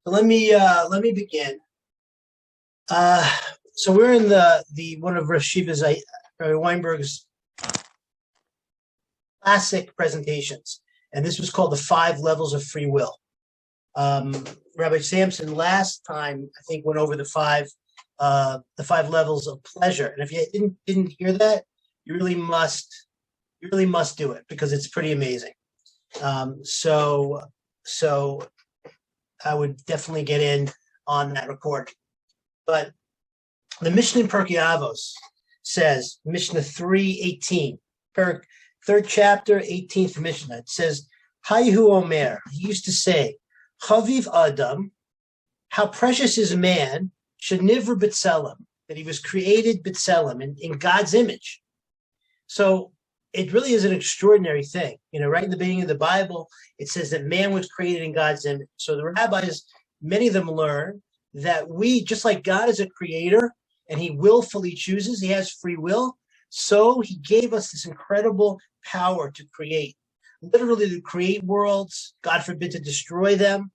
So let me begin. Uh, so we're in the one of Rabbi Weinberg's classic presentations, and this was called the Five Levels of Free Will. Rabbi Sampson last time I think went over the five levels of pleasure, and if you didn't hear that, you really must do it because it's pretty amazing. So I would definitely get in on that recording. But the Mishnah in Pirkei Avos says, Mishnah 3:18, third chapter, 18th Mishnah. It says, Hayu Omer, he used to say, Chaviv Adam, how precious is man, Shenivra B'Tselem, that he was created B'Tselem, in God's image. So it really is an extraordinary thing. Right in the beginning of the Bible, it says that man was created in God's image. So the rabbis, many of them learn that we, just like God is a creator and he willfully chooses, he has free will, so he gave us this incredible power to create, literally to create worlds, God forbid to destroy them,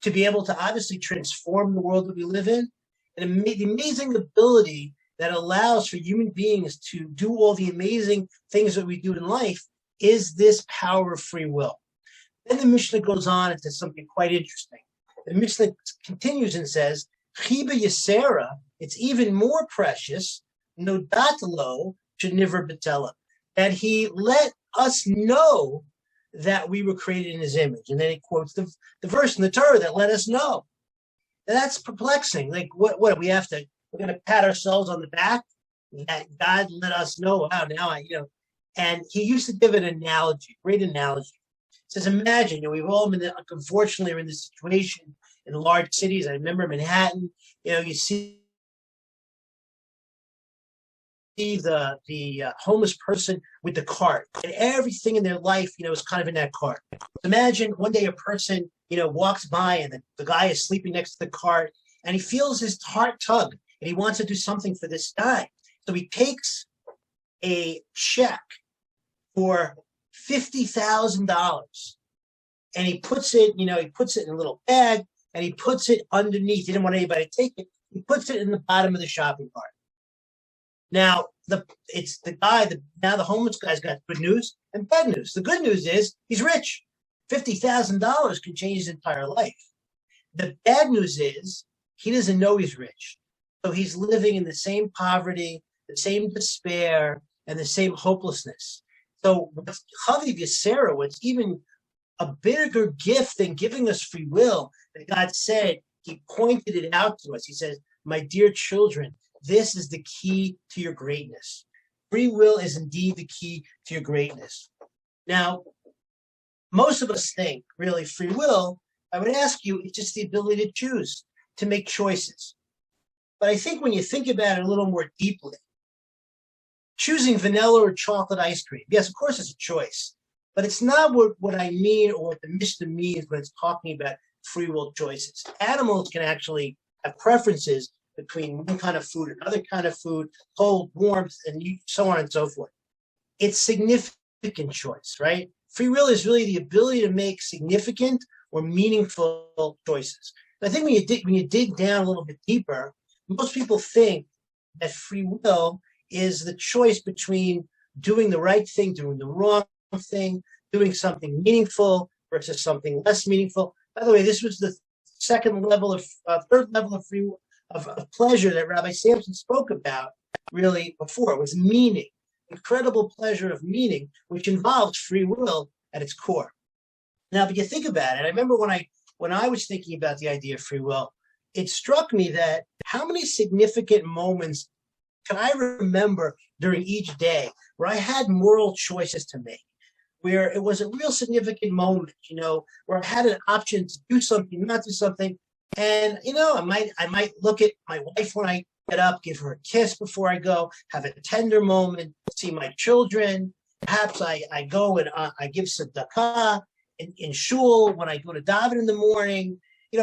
to be able to obviously transform the world that we live in, and the amazing ability that allows for human beings to do all the amazing things that we do in life is this power of free will. Then the Mishnah goes on and says something quite interesting. The Mishnah continues and says, Chiba Yisera, it's even more precious, Nodatlo Shenivra B'Tselem, that he let us know that we were created in his image. And then he quotes the verse in the Torah that let us know. And that's perplexing. Like, what we have to, we're going to pat ourselves on the back that God let us know. Wow, and he used to give an analogy, great analogy. He says, imagine, we've all been, unfortunately, are in this situation in large cities. I remember Manhattan, you see the homeless person with the cart, and everything in their life, is kind of in that cart. Imagine one day a person, walks by and the guy is sleeping next to the cart, and he feels his heart tug, and he wants to do something for this guy. So he takes a check for $50,000, and he puts it in a little bag, and he puts it underneath. He didn't want anybody to take it. He puts it in the bottom of the shopping cart. Now, the homeless guy's got good news and bad news. The good news is he's rich. $50,000 can change his entire life. The bad news is he doesn't know he's rich. So he's living in the same poverty, the same despair, and the same hopelessness. So Chaviv Yisera, what's even a bigger gift than giving us free will, that God said, he pointed it out to us. He says, my dear children, this is the key to your greatness. Free will is indeed the key to your greatness. Now, most of us think, really, free will, I would ask you, it's just the ability to choose, to make choices. But I think when you think about it a little more deeply, choosing vanilla or chocolate ice cream, yes, of course it's a choice, but it's not what I mean or what the Mishnah means when it's talking about free will choices. Animals can actually have preferences between one kind of food and another kind of food, cold, warmth, and so on and so forth. It's significant choice, right? Free will is really the ability to make significant or meaningful choices. But I think when you dig down a little bit deeper, most people think that free will is the choice between doing the right thing, doing the wrong thing, doing something meaningful versus something less meaningful. By the way, this was the third level of free will, of pleasure that Rabbi Sampson spoke about really before. It was meaning, incredible pleasure of meaning, which involves free will at its core. Now, if you think about it, I remember when I was thinking about the idea of free will, it struck me that how many significant moments can I remember during each day where I had moral choices to make, where it was a real significant moment, where I had an option to do something, not do something. And, I might look at my wife when I get up, give her a kiss before I go, have a tender moment, see my children. Perhaps I go and I give tzedakah in shul when I go to daven in the morning.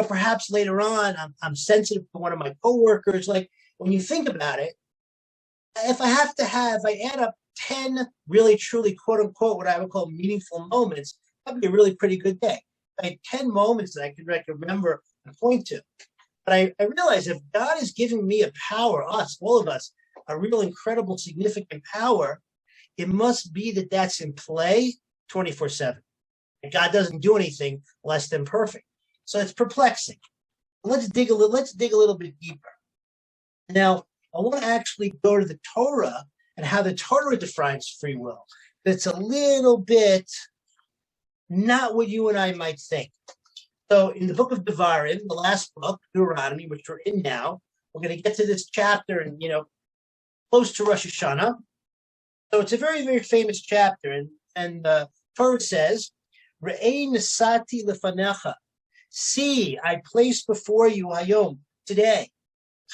Perhaps later on I'm sensitive to one of my coworkers. Like, when you think about it, if I add up 10 really, truly, quote unquote, what I would call meaningful moments, that'd be a really pretty good day. had 10 moments that I can remember and point to. But I realized if God is giving me a power, us, all of us, a real incredible, significant power, it must be that that's in play 24/7. And God doesn't do anything less than perfect. So it's perplexing. Let's dig a little bit deeper. Now, I want to actually go to the Torah and how the Torah defines free will. It's a little bit not what you and I might think. So in the book of Devarim, the last book, Deuteronomy, which we're in now, we're going to get to this chapter and, close to Rosh Hashanah. So it's a very, very famous chapter. And Torah says, Re'ei nesati lefanecha. See, I place before you, Hayom, today,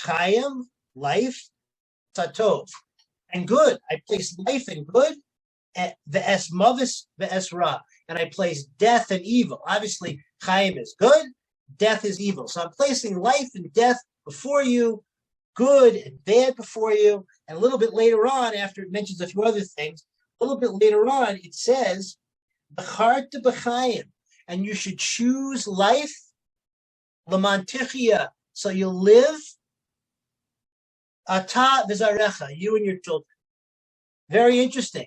Chayim, life, Satov, and good. I place life and good, Ve'es mavis, Ve'es ra. And I place death and evil. Obviously, Chayim is good, death is evil. So I'm placing life and death before you, good and bad before you. And a little bit later on, after it mentions a few other things, a little bit later on, it says, B'charta b'chayim, and you should choose life, l'man tichya, so you'll live, ata v'zarecha, you and your children. Very interesting.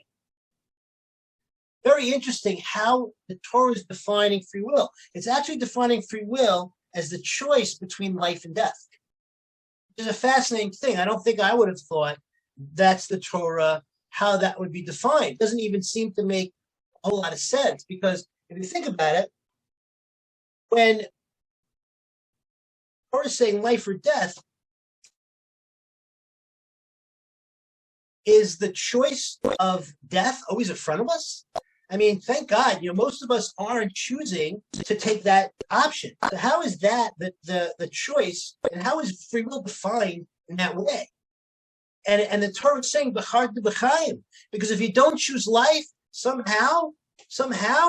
Very interesting how the Torah is defining free will. It's actually defining free will as the choice between life and death. Which is a fascinating thing. I don't think I would have thought that's the Torah, how that would be defined. It doesn't even seem to make a whole lot of sense, because if you think about it, when Torah is saying life or death, is the choice of death always in front of us? I mean, thank God, most of us aren't choosing to take that option. So how is that the choice, and how is free will defined in that way? And the Torah is saying b'charta b'chayim, because if you don't choose life, somehow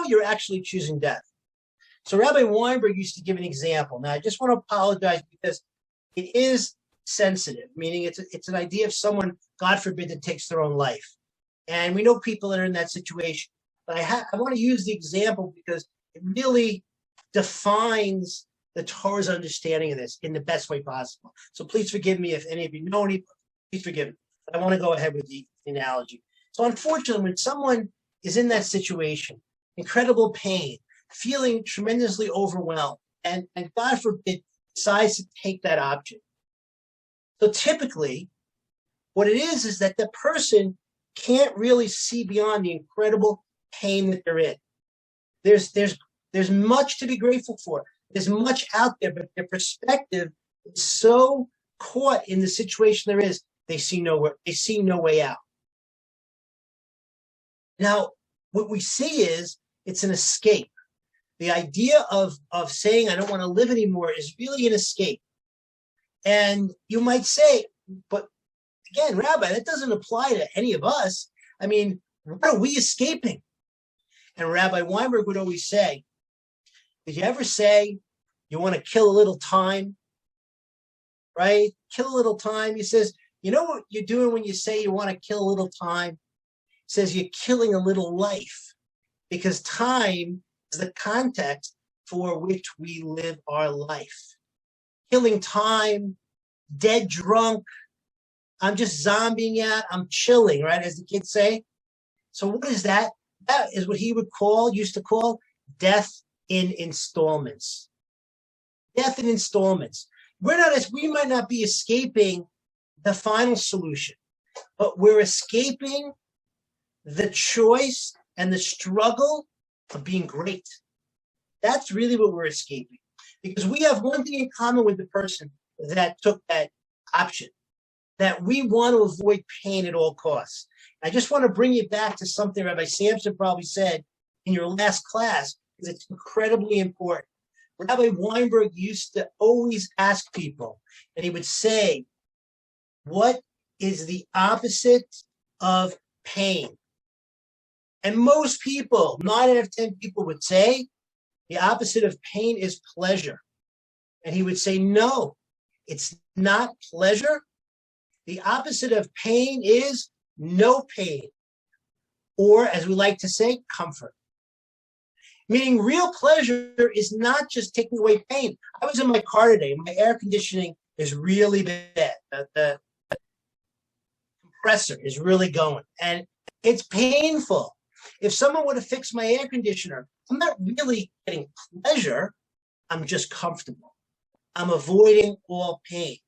you're actually choosing death. So Rabbi Weinberg used to give an example. Now I just want to apologize because it is sensitive, meaning it's an idea of someone, God forbid, that takes their own life. And we know people that are in that situation. But I want to use the example because it really defines the Torah's understanding of this in the best way possible. So please forgive me if any of you know any, please forgive me. But I want to go ahead with the analogy. So unfortunately, when someone is in that situation, incredible pain, feeling tremendously overwhelmed, and God forbid, decides to take that option. So typically, what it is that the person can't really see beyond the incredible pain that they're in. There's much to be grateful for. There's much out there, but their perspective is so caught in the situation there is, they see no way out. Now, what we see is it's an escape. The idea of saying I don't want to live anymore is really an escape. And you might say, but again, Rabbi, that doesn't apply to any of us. I mean, what are we escaping? And Rabbi Weinberg would always say, did you ever say you want to kill a little time? Right? Kill a little time. He says, you know what you're doing when you say you want to kill a little time? He says you're killing a little life, because time is the context for which we live our life. Killing time, dead drunk, I'm just zombieing out, I'm chilling, right? As the kids say. So what is that? That is what he used to call death in installments. Death in installments. We might not be escaping the final solution, but we're escaping the choice and the struggle of being great. That's really what we're escaping. Because we have one thing in common with the person that took that option, that we want to avoid pain at all costs. I just want to bring you back to something Rabbi Sampson probably said in your last class, because it's incredibly important. Rabbi Weinberg used to always ask people, and he would say, what is the opposite of pain? And most people, 9 out of 10 people would say, the opposite of pain is pleasure. And he would say, no, it's not pleasure. The opposite of pain is no pain. Or, as we like to say, comfort. Meaning real pleasure is not just taking away pain. I was in my car today. My air conditioning is really bad. The compressor is really going. And it's painful. If someone would have fixed my air conditioner, I'm not really getting pleasure. I'm just comfortable. I'm avoiding all pain.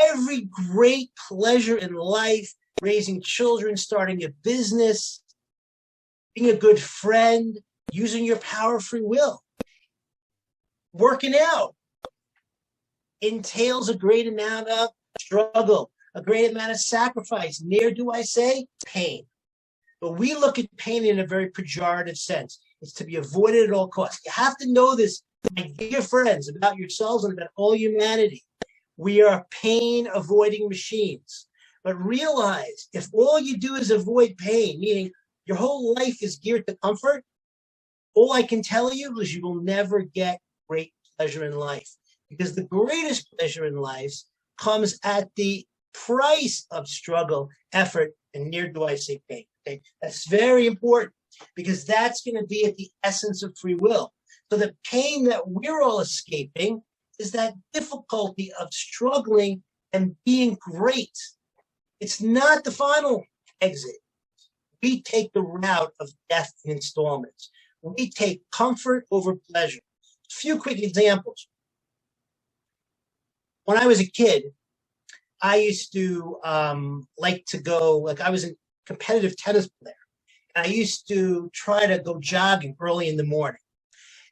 Every great pleasure in life, raising children, starting a business, being a good friend, using your power of free will, working out, entails a great amount of struggle, a great amount of sacrifice. Near, do I say, pain. But we look at pain in a very pejorative sense. It's to be avoided at all costs. You have to know this, my dear friends, about yourselves and about all humanity. We are pain-avoiding machines. But realize, if all you do is avoid pain, meaning your whole life is geared to comfort, all I can tell you is you will never get great pleasure in life. Because the greatest pleasure in life comes at the price of struggle, effort, and near do I say pain. Okay? That's very important because that's going to be at the essence of free will. So the pain that we're all escaping is that difficulty of struggling and being great. It's not the final exit. We take the route of death in installments. We take comfort over pleasure. A few quick examples. When I was a kid, I used to like to go, like I was a competitive tennis player. And I used to try to go jogging early in the morning.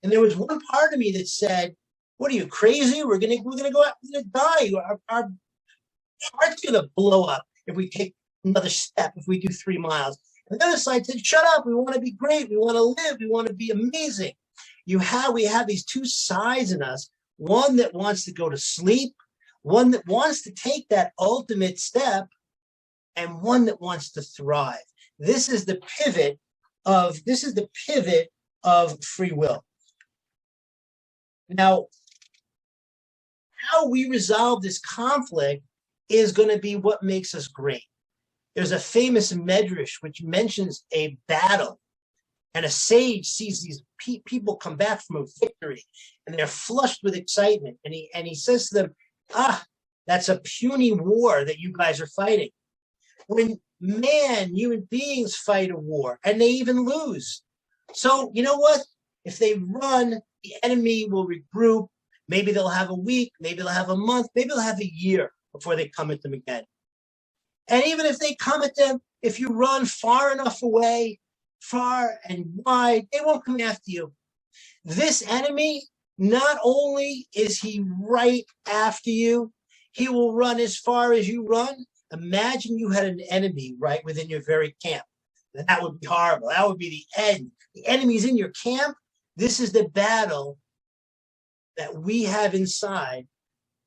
And there was one part of me that said, what are you, crazy? We're gonna go out, we're gonna die. Our heart's gonna blow up if we take another step, if we do 3 miles. And the other side said, shut up, we want to be great, we want to live, we want to be amazing. We have these two sides in us, one that wants to go to sleep, one that wants to take that ultimate step, and one that wants to thrive. This is the pivot of free will. Now, how we resolve this conflict is going to be what makes us great. There's a famous medrash which mentions a battle, and a sage sees these people come back from a victory, and they're flushed with excitement. And he says to them, that's a puny war that you guys are fighting. When human beings fight a war, and they even lose. So you know what? If they run, the enemy will regroup. Maybe they'll have a week, maybe they'll have a month, maybe they'll have a year before they come at them again. And even if they come at them, if you run far enough away, far and wide, they won't come after you. This enemy, not only is he right after you, he will run as far as you run. Imagine you had an enemy right within your very camp. That would be horrible. That would be the end. The enemy's in your camp. This is the battle that we have inside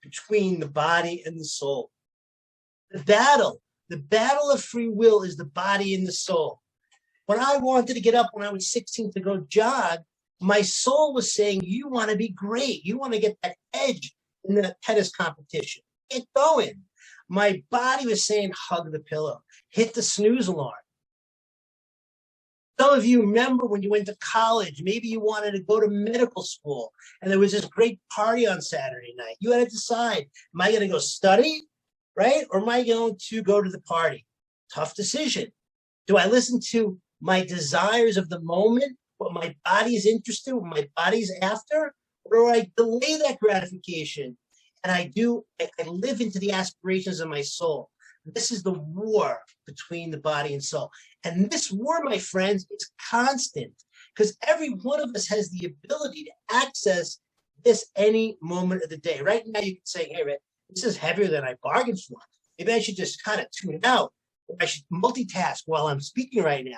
between the body and the soul. The battle of free will is the body and the soul. When I wanted to get up when I was 16 to go jog, my soul was saying, you want to be great. You want to get that edge in the tennis competition. Get going. My body was saying, hug the pillow, hit the snooze alarm. Some of you remember when you went to college, maybe you wanted to go to medical school and there was this great party on Saturday night. You had to decide, am I going to go study, right? Or am I going to go to the party? Tough decision. Do I listen to my desires of the moment, what my body's interested, what my body's after? Or do I delay that gratification? And I live into the aspirations of my soul. This is the war between the body and soul. And this war, my friends, is constant because every one of us has the ability to access this any moment of the day. Right now, you can say, hey, Rick, this is heavier than I bargained for. Maybe I should just kind of tune it out. Or I should multitask while I'm speaking right now.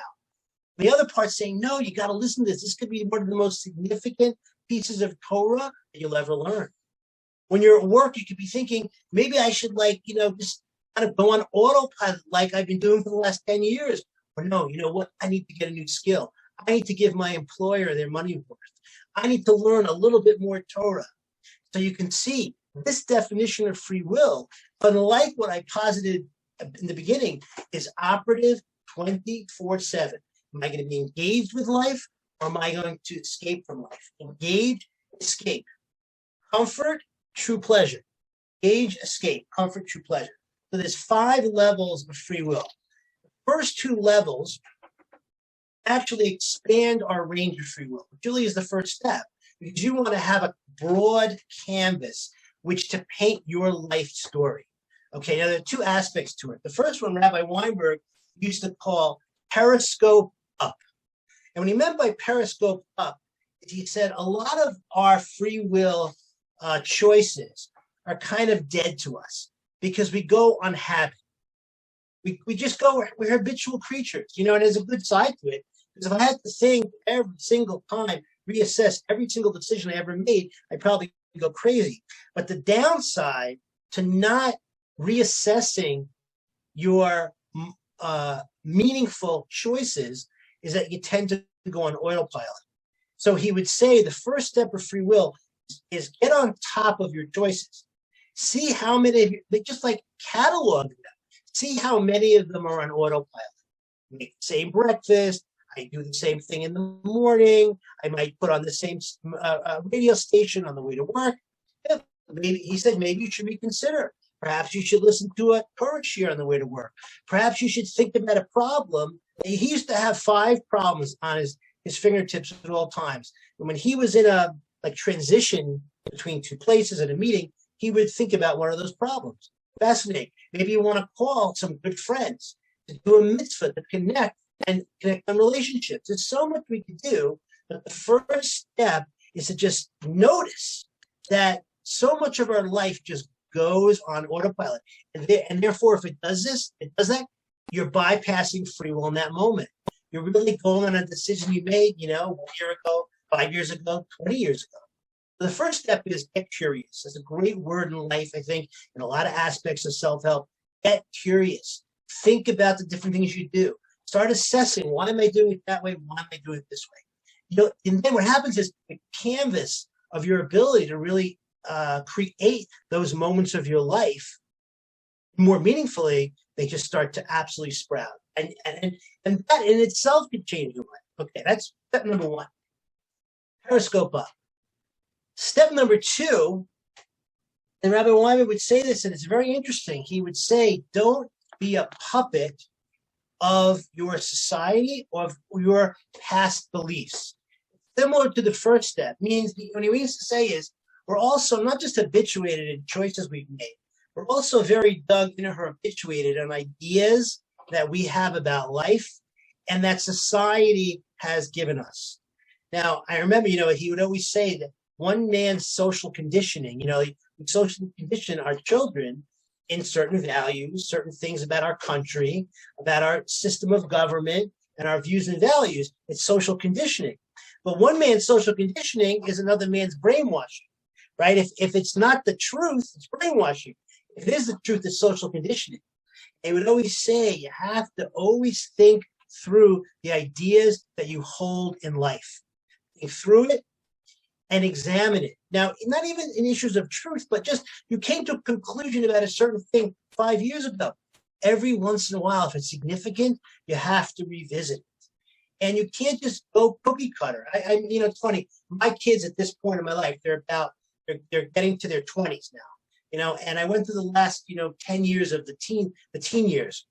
The other part's saying, no, you got to listen to this. This could be one of the most significant pieces of Torah that you'll ever learn. When you're at work, you could be thinking, maybe I should just kind of go on autopilot like I've been doing for the last 10 years. Or no, you know what? I need to get a new skill. I need to give my employer their money worth. I need to learn a little bit more Torah. So you can see this definition of free will, unlike what I posited in the beginning, is operative 24/7. Am I going to be engaged with life or am I going to escape from life? Engage, escape. Comfort, true pleasure. Engage, escape, comfort, true pleasure. So there's 5 levels of free will. The first 2 levels actually expand our range of free will, which really is the first step, because you want to have a broad canvas which to paint your life story. Okay, now there are 2 aspects to it. The first one, Rabbi Weinberg used to call periscope up. And what he meant by periscope up is he said a lot of our free will choices are kind of dead to us because we go on habit. We just go, we're habitual creatures, and there's a good side to it. Because if I had to think every single time, reassess every single decision I ever made, I'd probably go crazy. But the downside to not reassessing your meaningful choices is that you tend to go on autopilot. So he would say the first step of free will is get on top of your choices. See how many of you, just like catalog them. See how many of them are on autopilot. Make the same breakfast. I do the same thing in the morning. I might put on the same radio station on the way to work. Maybe he said, maybe you should reconsider. Perhaps you should listen to a Torah shiur on the way to work. Perhaps you should think about a problem. He used to have 5 problems on his fingertips at all times. And when he was in a transition between 2 places at a meeting, he would think about one of those problems. Fascinating. Maybe you want to call some good friends to do a mitzvah, to connect on relationships. There's so much we can do, but the first step is to just notice that so much of our life just goes on autopilot. And therefore, if it does that, you're bypassing free will in that moment. You're really going on a decision you made, 1 year ago, 5 years ago, 20 years ago. So the first step is get curious. That's a great word in life, I think, in a lot of aspects of self-help. Get curious. Think about the different things you do. Start assessing, why am I doing it that way? Why am I doing it this way? And then what happens is the canvas of your ability to really create those moments of your life more meaningfully, they just start to absolutely sprout. And that in itself could change your life. Okay, that's step number 1. Periscope up. Step number 2, and Rabbi Weinberg would say this, and it's very interesting. He would say, don't be a puppet of your society or of your past beliefs. Similar to the first step, means what he means to say is we're also not just habituated in choices we've made, we're also very dug in or habituated on ideas that we have about life and that society has given us. Now, I remember, he would always say that one man's social conditioning, we socially condition our children in certain values, certain things about our country, about our system of government, and our views and values. It's social conditioning. But one man's social conditioning is another man's brainwashing, right? If it's not the truth, it's brainwashing. If it is the truth, it's social conditioning. They would always say you have to always think through the ideas that you hold in life. Think through it and examine it. Now, not even in issues of truth, but just you came to a conclusion about a certain thing 5 years ago. Every once in a while, if it's significant, you have to revisit it. And you can't just go cookie cutter. It's funny. My kids at this point in my life, they're getting to their 20s now, and I went through the last, 10 years of the teen years.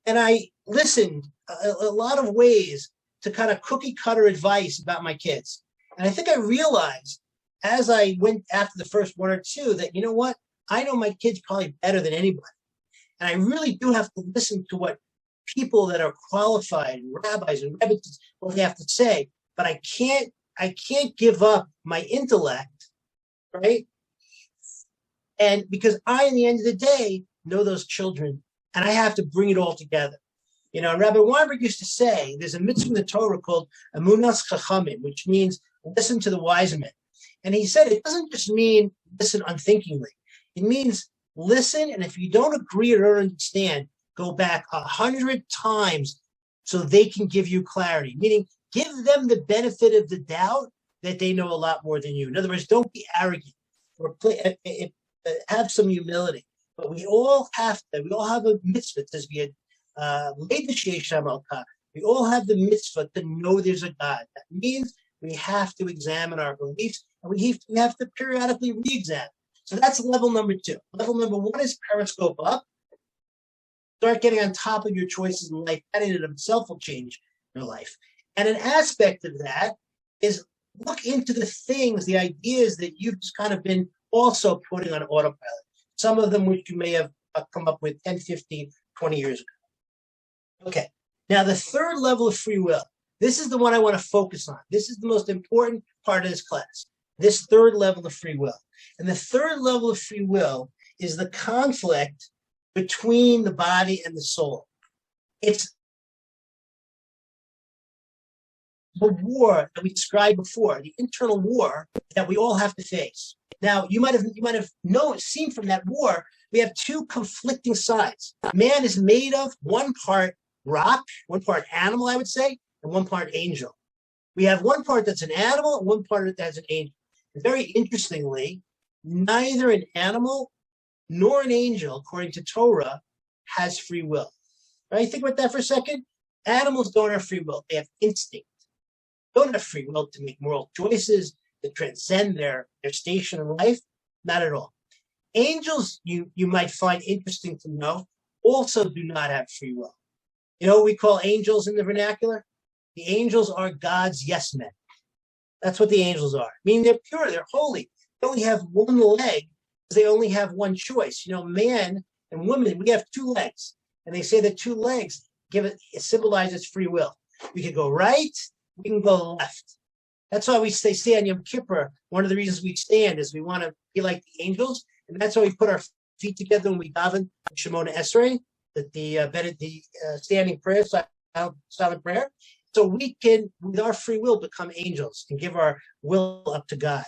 And I listened a lot of ways to kind of cookie cutter advice about my kids. And I think I realized as I went after the first 1 or 2 that, you know what, I know my kids probably better than anybody. And I really do have to listen to what people that are qualified, rabbis and rabbis, what they have to say. But I can't give up my intellect, right? And because I, in the end of the day, know those children, and I have to bring it all together. And Rabbi Weinberg used to say, there's a mitzvah in the Torah called Emunas Chachamim, which means listen to the wise men. And he said it doesn't just mean listen unthinkingly. It means listen, and if you don't agree or don't understand, go back 100 times so they can give you clarity. Meaning, give them the benefit of the doubt that they know a lot more than you. In other words, don't be arrogant or have some humility. But we all have a mitzvah that says we had laid the Sheish Hamalka, We all have the mitzvah to know there's a God. That means we have to examine our beliefs, and we have to periodically re-examine. So that's level number 2. Level number 1 is periscope up. Start getting on top of your choices in life. That in and of itself will change your life. And an aspect of that is look into the things, the ideas that you've just kind of been also putting on autopilot. Some of them which you may have come up with 10, 15, 20 years ago. Okay. Now, the third level of free will, this is the one I want to focus on. This is the most important part of this class, this third level of free will. And the third level of free will is the conflict between the body and the soul. It's the war that we described before, the internal war that we all have to face. Now, you might have seen from that war, we have two conflicting sides. Man is made of one part rock, one part animal, I would say, and one part angel. We have one part that's an animal and one part that's an angel. And very interestingly, neither an animal nor an angel, according to Torah, has free will. Right? Think about that for a second. Animals don't have free will. They have instinct. They don't have free will to make moral choices, to transcend their station in life. Not at all. Angels, you might find interesting to know, also do not have free will. You know what we call angels in the vernacular? The angels are God's yes men. That's what the angels are. Meaning they're pure, they're holy. They only have one leg because they only have one choice. You know, man and woman, we have two legs. And they say that two legs it symbolizes free will. We can go right, we can go left. That's why we say on Yom Kippur, one of the reasons we stand is we want to be like the angels. And that's why we put our feet together when we daven Shemona Esrei, the standing prayer, silent prayer. So we can, with our free will, become angels and give our will up to God.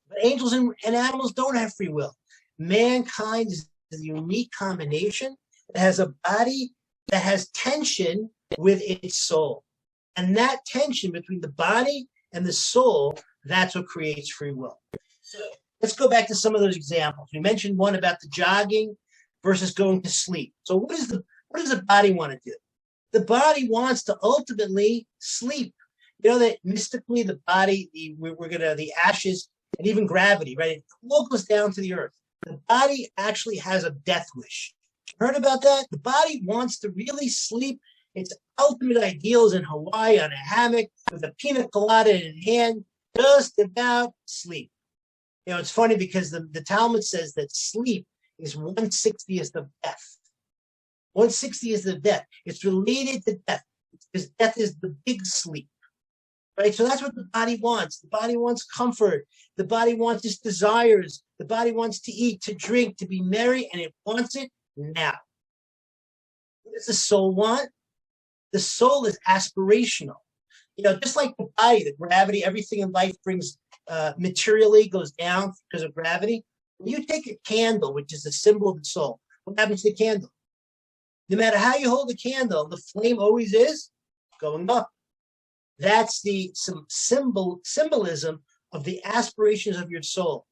But angels and animals don't have free will. Mankind is a unique combination that has a body that has tension with its soul. And that tension between the body and the soul, that's what creates free will. So let's go back to some of those examples. We mentioned one about the jogging versus going to sleep. So what does the body want to do? The body wants to ultimately sleep. You know that mystically the body, the ashes, and even gravity, right? It all goes down to the earth. The body actually has a death wish. Heard about that? The body wants to really sleep. Its ultimate ideal is in Hawaii on a hammock with a pina colada in hand, just about sleep. You know, it's funny because the Talmud says that sleep is 1/60th of death. 1/60th of death. It's related to death because death is the big sleep, right? So that's what the body wants. The body wants comfort. The body wants its desires. The body wants to eat, to drink, to be merry, and it wants it now. What does the soul want? The soul is aspirational. You know, just like the body, the gravity, everything in life brings materially goes down because of gravity. When you take a candle, which is a symbol of the soul, what happens to the candle? No matter how you hold the candle, the flame always is going up. That's the symbolism of the aspirations of your soul.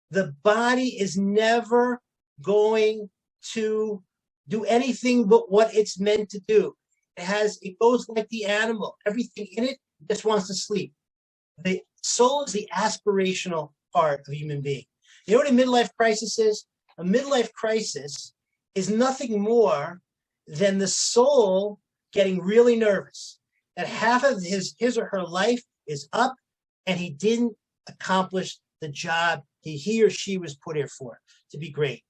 The body is never going to do anything but what it's meant to do. It goes like the animal. Everything in it just wants to sleep. The soul is the aspirational part of a human being. You know what a midlife crisis is? A midlife crisis is nothing more than the soul getting really nervous that half of his or her life is up and he didn't accomplish the job he or she was put here for, to be great.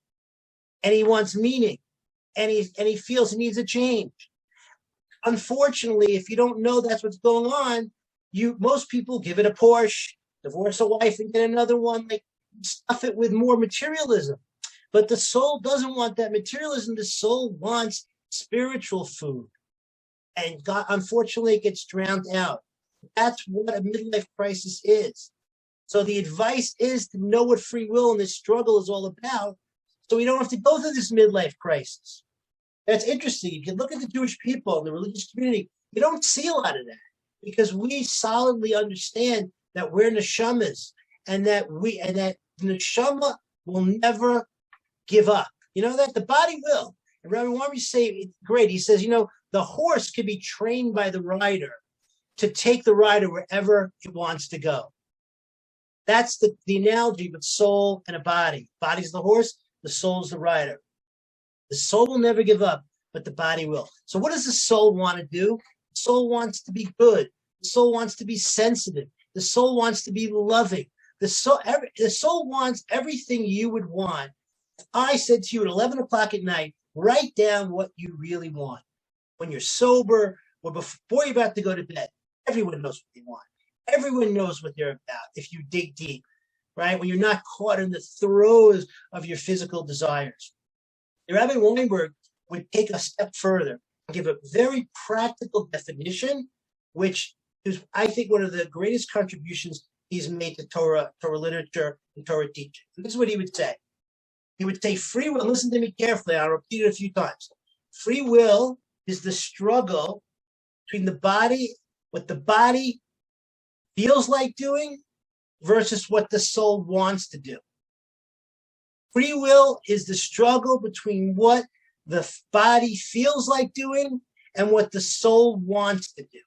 And he wants meaning, and he feels he needs a change. Unfortunately, if you don't know that's what's going on, most people give it a Porsche, divorce a wife and get another one, like stuff it with more materialism. But the soul doesn't want that materialism. The soul wants spiritual food. And God, unfortunately, it gets drowned out. That's what a midlife crisis is. So the advice is to know what free will and this struggle is all about, so we don't have to go through this midlife crisis. That's interesting. If you look at the Jewish people and the religious community, you don't see a lot of that because we solidly understand that we're neshamas and that the neshama will never give up. You know that the body will. And Rabbi Warren say, great. He says, you know, The horse can be trained by the rider to take the rider wherever it wants to go. That's the analogy with soul and a body. Body's the horse, the soul's the rider. The soul will never give up, but the body will. So what does the soul want to do? The soul wants to be good. The soul wants to be sensitive. The soul wants to be loving. The soul wants everything you would want. If I said to you at 11 o'clock at night, write down what you really want. When you're sober or before you're about to go to bed, everyone knows what they want. Everyone knows what they're about if you dig deep, right? When you're not caught in the throes of your physical desires. Rabbi Weinberg would take a step further and give a very practical definition, which is, I think, one of the greatest contributions he's made to Torah literature, and Torah teaching. And this is what he would say. He would say free will, listen to me carefully, I'll repeat it a few times. Free will is the struggle between the body, what the body feels like doing versus what the soul wants to do. Free will is the struggle between what the body feels like doing and what the soul wants to do.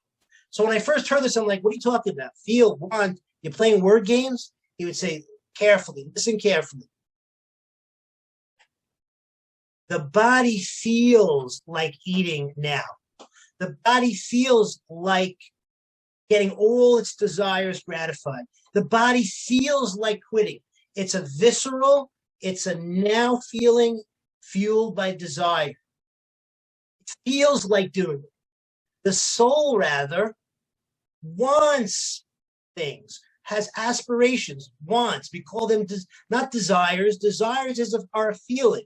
So when I first heard this, I'm like, what are you talking about? Feel, want, you're playing word games? He would say, carefully, listen carefully. The body feels like eating now. The body feels like getting all its desires gratified. The body feels like quitting. It's a visceral, it's a now feeling fueled by desire. It feels like doing it. The soul, rather, wants things, has aspirations, wants. We call them not desires. Desires are a feeling.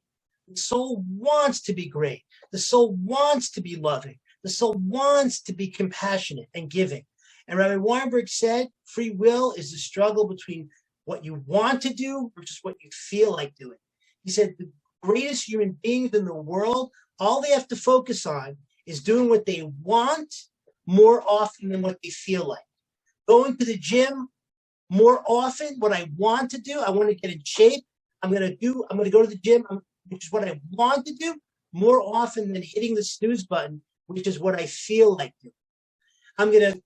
The soul wants to be great. The soul wants to be loving. The soul wants to be compassionate and giving. And Rabbi Weinberg said, free will is the struggle between what you want to do versus what you feel like doing. He said the greatest human beings in the world, all they have to focus on is doing what they want more often than what they feel like. Going to the gym more often, what I want to do, I want to get in shape. I'm going to go to the gym, which is what I want to do, more often than hitting the snooze button, which is what I feel like doing. I'm going to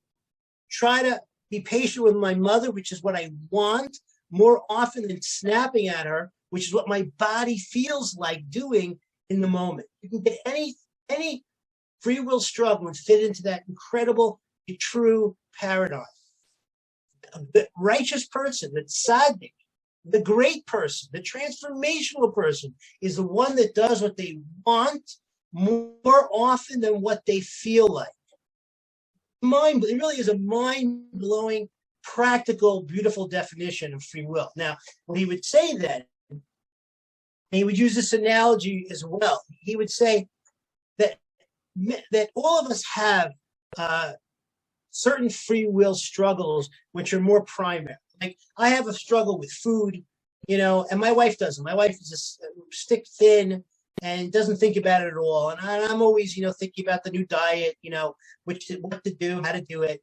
try to be patient with my mother, which is what I want, more often than snapping at her, which is what my body feels like doing in the moment. You can get any free will struggle and fit into that incredible, true paradigm. The righteous person, the tzaddik, the great person, the transformational person is the one that does what they want more often than what they feel like. It really is a mind-blowing, practical, beautiful definition of free will. Now, when he would say that, and he would use this analogy as well, he would say that all of us have certain free will struggles which are more primary. Like I have a struggle with food, and my wife doesn't. My wife is just stick thin and doesn't think about it at all. And I'm always, thinking about the new diet, what to do, how to do it.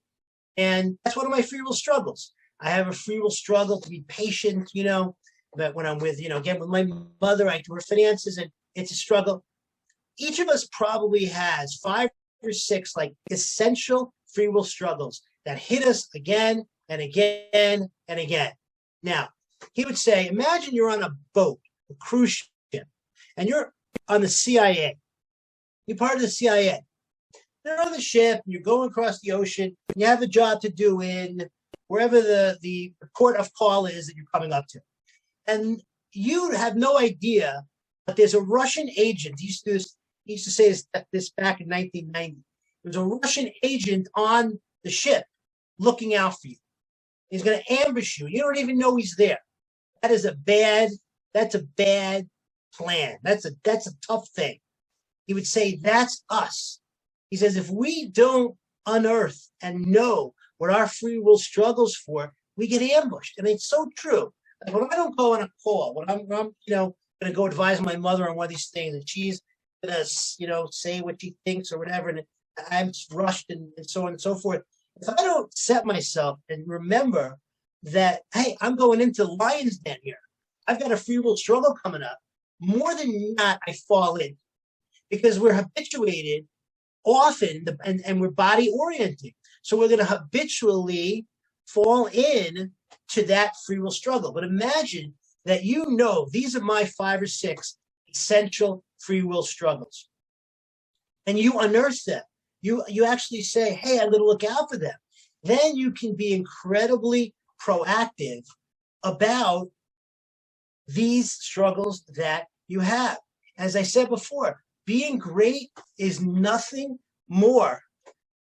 And that's one of my free will struggles. I have a free will struggle to be patient, that when I'm with, again, with my mother, I do her finances and it's a struggle. Each of us probably has 5 or 6 like essential free will struggles that hit us again and again and again. Now, he would say, imagine you're on a boat, a cruise ship, and you're on the CIA. You're part of the CIA. You're on the ship, and you're going across the ocean, and you have a job to do in wherever the port of call is that you're coming up to. And you have no idea, but there's a Russian agent. He used to say this back in 1990. There's a Russian agent on the ship looking out for you. He's going to ambush you. You don't even know he's there. That's a bad plan. That's a tough thing. He would say, that's us. He says, if we don't unearth and know what our free will struggles for, we get ambushed. And it's so true. Like when I don't go on a call, when I'm going to go advise my mother on one of these things, and she's going to, say what she thinks or whatever, and I'm rushed and so on and so forth. If I don't set myself and remember that, hey, I'm going into Lion's Den here. I've got a free will struggle coming up. More than not, I fall in because we're habituated often, and we're body oriented. So we're going to habitually fall in to that free will struggle. But imagine that these are my 5 or 6 essential free will struggles. And you unearth them. You actually say, hey, I got to look out for them. Then you can be incredibly proactive about these struggles that you have. As I said before, being great is nothing more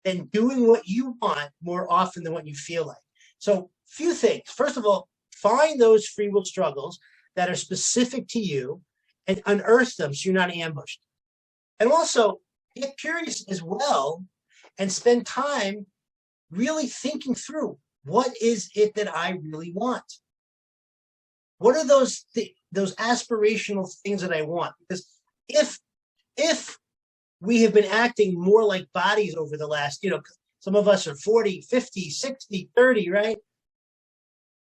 than doing what you want more often than what you feel like. So, few things. First of all, find those free will struggles that are specific to you and unearth them so you're not ambushed. And also, get curious as well and spend time really thinking through, what is it that I really want? What are those aspirational things that I want? Because if we have been acting more like bodies over the last, some of us are 40, 50, 60, 30, right?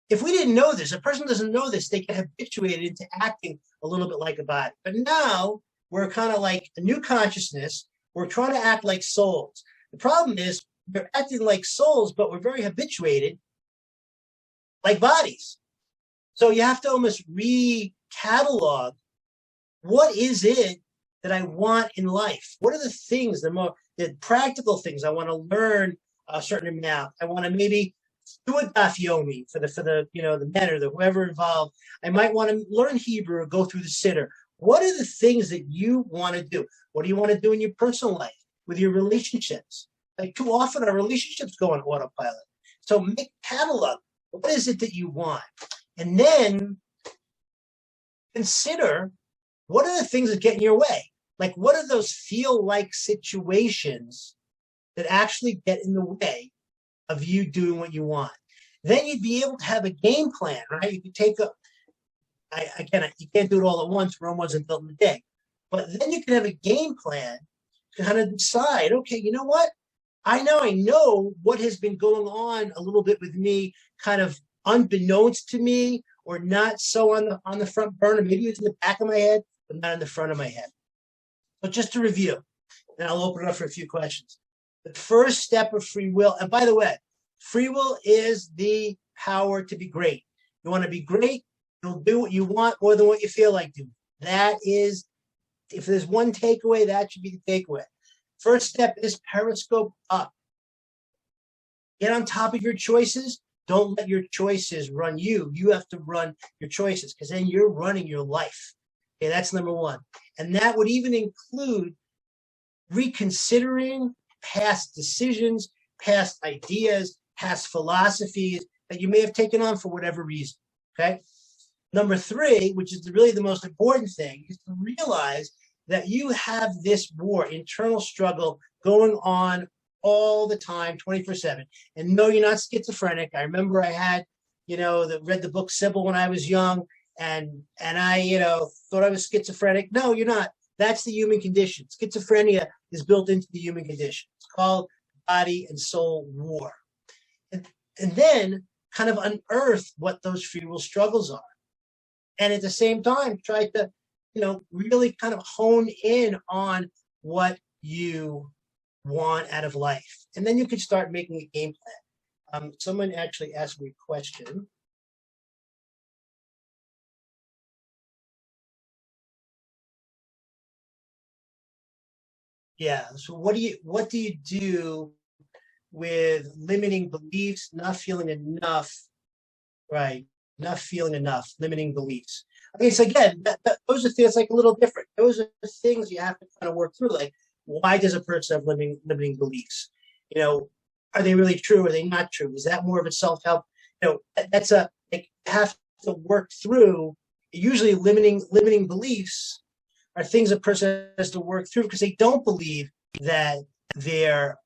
If we didn't know this, a person doesn't know this, they get habituated into acting a little bit like a body. But now we're kind of like a new consciousness. We're trying to act like souls. The problem is we're acting like souls, but we're very habituated like bodies. So you have to almost re-catalog, what is it that I want in life? What are the things, the practical things? I want to learn a certain amount. I want to maybe do a daf yomi for the men or whoever involved. I might want to learn Hebrew or go through the siddur. What are the things that you want to do? What do you want to do in your personal life, with your relationships? Like, too often our relationships go on autopilot. So make a catalog. What is it that you want? And then consider, what are the things that get in your way? Like, what are those feel-like situations that actually get in the way of you doing what you want? Then you'd be able to have a game plan, right? You could take you can't do it all at once. Rome wasn't built in a day. But then you can have a game plan to kind of decide, okay, you know what? I know what has been going on a little bit with me, kind of unbeknownst to me, or not so on the front burner. Maybe it's in the back of my head, but not in the front of my head. So just to review, and I'll open it up for a few questions. The first step of free will, and by the way, free will is the power to be great. You want to be great, you'll do what you want more than what you feel like doing. That is, if there's one takeaway, that should be the takeaway. First step is periscope up. Get on top of your choices. Don't let your choices run you. You have to run your choices, because then you're running your life. Okay, that's number one. And that would even include reconsidering past decisions, past ideas, past philosophies that you may have taken on for whatever reason. Okay. Number three, which is really the most important thing, is to realize that you have this war, internal struggle going on all the time, 24/7. And no, you're not schizophrenic. I remember I had, read the book Sybil when I was young, and I, thought I was schizophrenic. No, you're not. That's the human condition. Schizophrenia is built into the human condition. It's called body and soul war. And then kind of unearth what those free will struggles are. And at the same time, try to, really kind of hone in on what you want out of life. And then you can start making a game plan. Someone actually asked me a question. Yeah. So what do you do with limiting beliefs, not feeling enough, right? Not feeling enough, limiting beliefs. Okay, so again, those are things like a little different. Those are things you have to kind of work through. Like, why does a person have limiting beliefs? Are they really true? Are they not true? Is that more of a self-help? That's have to work through. Usually, limiting beliefs are things a person has to work through because they don't believe that they're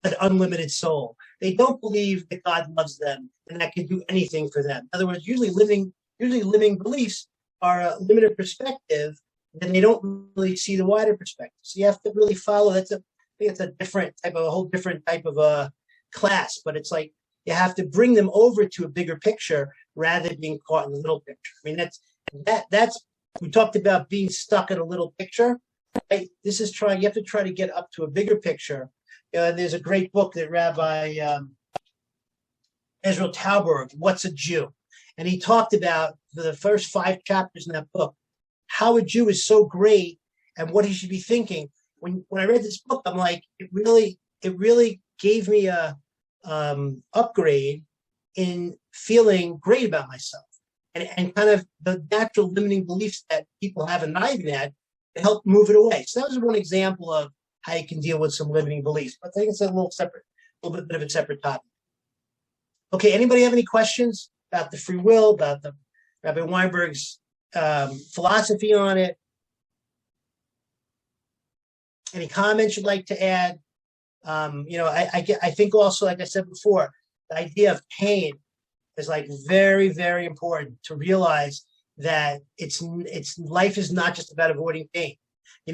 an unlimited soul. They don't believe that God loves them and that can do anything for them. In other words, usually limiting beliefs are a limited perspective, and they don't really see the wider perspective. So you have to really follow. I think it's a whole different type of a class, but it's like you have to bring them over to a bigger picture rather than being caught in the little picture. I mean, that's we talked about being stuck in a little picture. Right? This is trying. You have to try to get up to a bigger picture. And there's a great book that Rabbi Ezra Tauber, What's a Jew? And he talked about for the first 5 chapters in that book how a Jew is so great and what he should be thinking. When I read this book, I'm like, it really gave me a upgrade in feeling great about myself, and kind of the natural limiting beliefs that people have, and not even that, to help move it away. So that was one example of how you can deal with some limiting beliefs. But I think it's a little bit of a separate topic. Okay, anybody have any questions about the free will, about the Rabbi Weinberg's philosophy on it? Any comments you'd like to add? I think also, like I said before, the idea of pain is like very, very important to realize that it's life is not just about avoiding pain.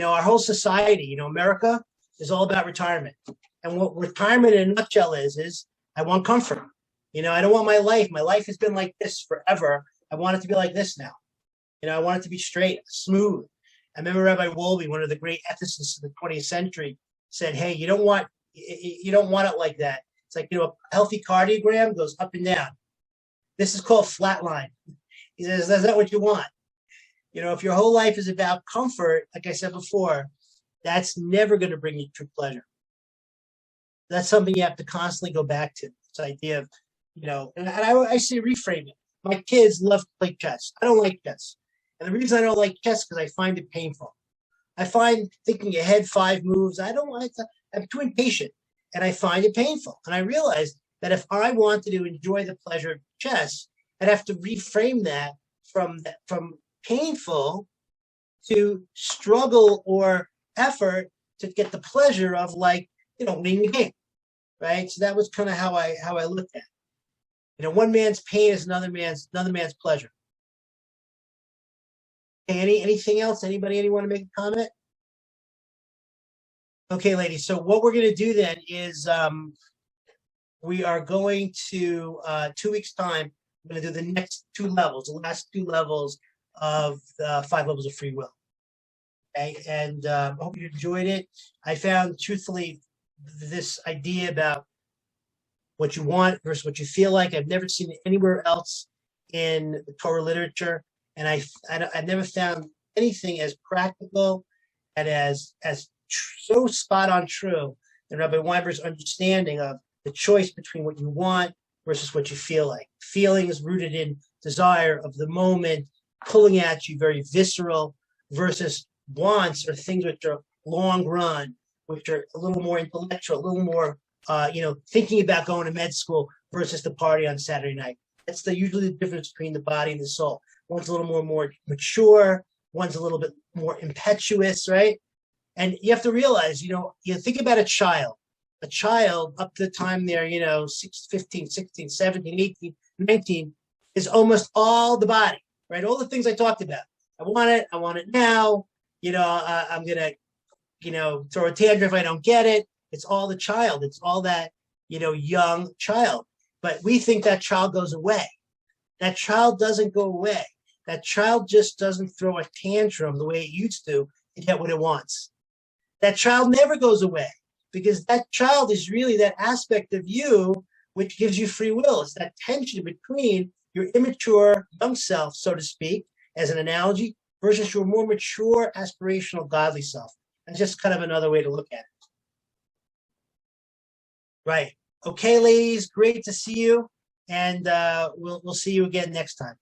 Our whole society, America is all about retirement. And what retirement in a nutshell is I want comfort. I don't want my life. My life has been like this forever. I want it to be like this now. I want it to be straight, smooth. I remember Rabbi Wolbe, one of the great ethicists of the 20th century, said, "Hey, you don't want it like that. It's like, a healthy cardiogram goes up and down. This is called flatline." He says, "That's not what you want. If your whole life is about comfort, like I said before, that's never going to bring you true pleasure. That's something you have to constantly go back to. This idea of, and I say reframe it. My kids love to play chess. I don't like chess. And the reason I don't like chess is because I find it painful. I find thinking ahead 5 moves, I'm too impatient, and I find it painful. And I realized that if I wanted to enjoy the pleasure of chess, I'd have to reframe that from painful to struggle or effort to get the pleasure of, winning the game, right? So that was kind of how I looked at it. One man's pain is another man's pleasure. Okay, anything else? Anyone want to make a comment? Okay, ladies. So what we're going to do then is we are going to 2 weeks' time. We're going to do the next 2 levels, the last 2 levels of the 5 levels of free will. Okay, and I hope you enjoyed it. I found, truthfully, this idea about what you want versus what you feel like, I've never seen it anywhere else in the Torah literature, and I've never found anything as practical and as so spot on true than Rabbi Weinberg's understanding of the choice between what you want versus what you feel like. Feeling is rooted in desire of the moment, pulling at you, very visceral, versus wants or things which are long run, which are a little more intellectual, a little more, thinking about going to med school versus the party on Saturday night. That's usually the difference between the body and the soul. One's a little more mature, one's a little bit more impetuous, right? And you have to realize, you think about a child up to the time they're, 15, 16, 17, 18, 19 is almost all the body, right? All the things I talked about. I want it now. I'm going to, throw a tantrum if I don't get it. It's all the child. It's all that, young child. But we think that child goes away. That child doesn't go away. That child just doesn't throw a tantrum the way it used to get what it wants. That child never goes away because that child is really that aspect of you which gives you free will. It's that tension between your immature young self, so to speak, as an analogy, versus your more mature, aspirational, godly self. That's just kind of another way to look at it. Right. Okay, ladies, great to see you. And we'll see you again next time.